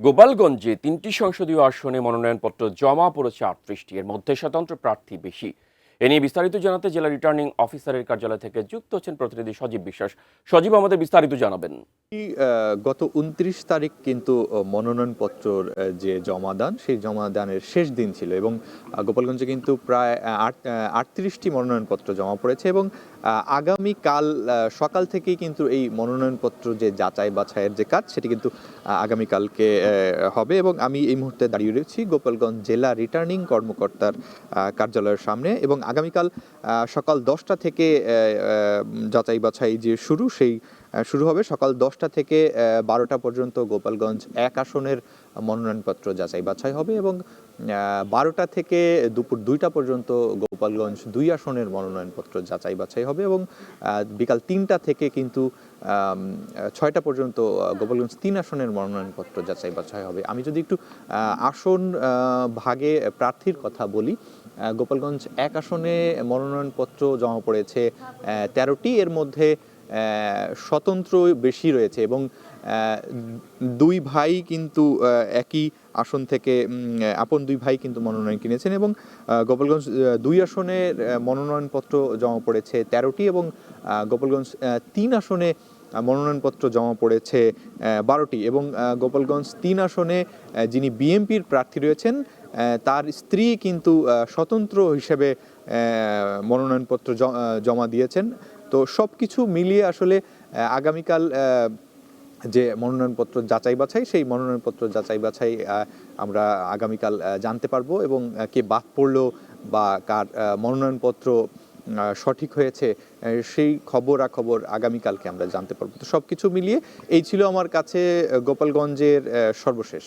গোপালগঞ্জে ৩টি সংসদীয় আসনে মনোনয়নপত্র জমা পড়েছে ৩৮টি। এর মধ্যে স্বতন্ত্র প্রার্থী বেশি। এ নিয়ে বিস্তারিত জানাতে জেলা রিটার্নিং অফিসারের কার্যালয় থেকে যুক্ত হচ্ছেন প্রতিনিধি সজীব বিশ্বাস। সজীব, আমাদের বিস্তারিত জানাবেন। গত ২৯ তারিখ কিন্তু মনোনয়নপত্রর যে জমাদান সেই জমাদানের শেষ দিন ছিল এবং গোপালগঞ্জে কিন্তু প্রায় ৩৮টি মনোনয়নপত্র জমা পড়েছে এবং আগামীকাল সকাল থেকেই কিন্তু এই মনোনয়নপত্র যে যাচাই বাছাইয়ের যে কাজ সেটি কিন্তু আগামীকালকে হবে এবং আমি এই মুহূর্তে দাঁড়িয়ে রয়েছি গোপালগঞ্জ জেলা রিটার্নিং কর্মকর্তার কার্যালয়ের সামনে এবং আগামীকাল সকাল 10টা থেকে যাচাই বাছাই যে শুরু হবে সকাল 10টা থেকে 12টা পর্যন্ত গোপালগঞ্জ 1 আসনের মনোনয়নপত্র যাচাই বাছাই হবে এবং 12টা থেকে দুপুর 2টা পর্যন্ত গোপালগঞ্জ 2 আসনের মনোনয়নপত্র যাচাই বাছাই হবে এবং বিকাল 3টা থেকে কিন্তু 6টা পর্যন্ত গোপালগঞ্জ 3 আসনের মনোনয়নপত্র যাচাই বাছাই হবে। আমি যদি একটু আসন ভাগে প্রার্থীর কথা বলি, গোপালগঞ্জ 1 আসনে মনোনয়নপত্র জমা পড়েছে 13টি। এর মধ্যে স্বতন্ত্র বেশি রয়েছে এবং দুই ভাই কিন্তু একই আসন থেকে আপন দুই ভাই কিন্তু মনোনয়ন কিনেছেন এবং গোপালগঞ্জ 2 আসনের মনোনয়নপত্র জমা পড়েছে 13টি এবং গোপালগঞ্জ 3 আসনে মনোনয়নপত্র জমা পড়েছে 12টি এবং গোপালগঞ্জ 3 আসনে যিনি বিএনপির প্রার্থী রয়েছেন তার স্ত্রী কিন্তু স্বতন্ত্র হিসেবে মনোনয়নপত্র জমা দিয়েছেন। তো সব কিছু মিলিয়ে আসলে আগামীকাল যে মনোনয়নপত্র যাচাই বাছাই সেই মনোনয়নপত্র যাচাই বাছাই আমরা আগামীকাল জানতে পারবো এবং কে বাদ পড়লো বা কার মনোনয়নপত্র সঠিক হয়েছে সেই খবরাখবর আগামীকালকে আমরা জানতে পারবো। তো সব কিছু মিলিয়ে এই ছিল আমার কাছে গোপালগঞ্জের সর্বশেষ।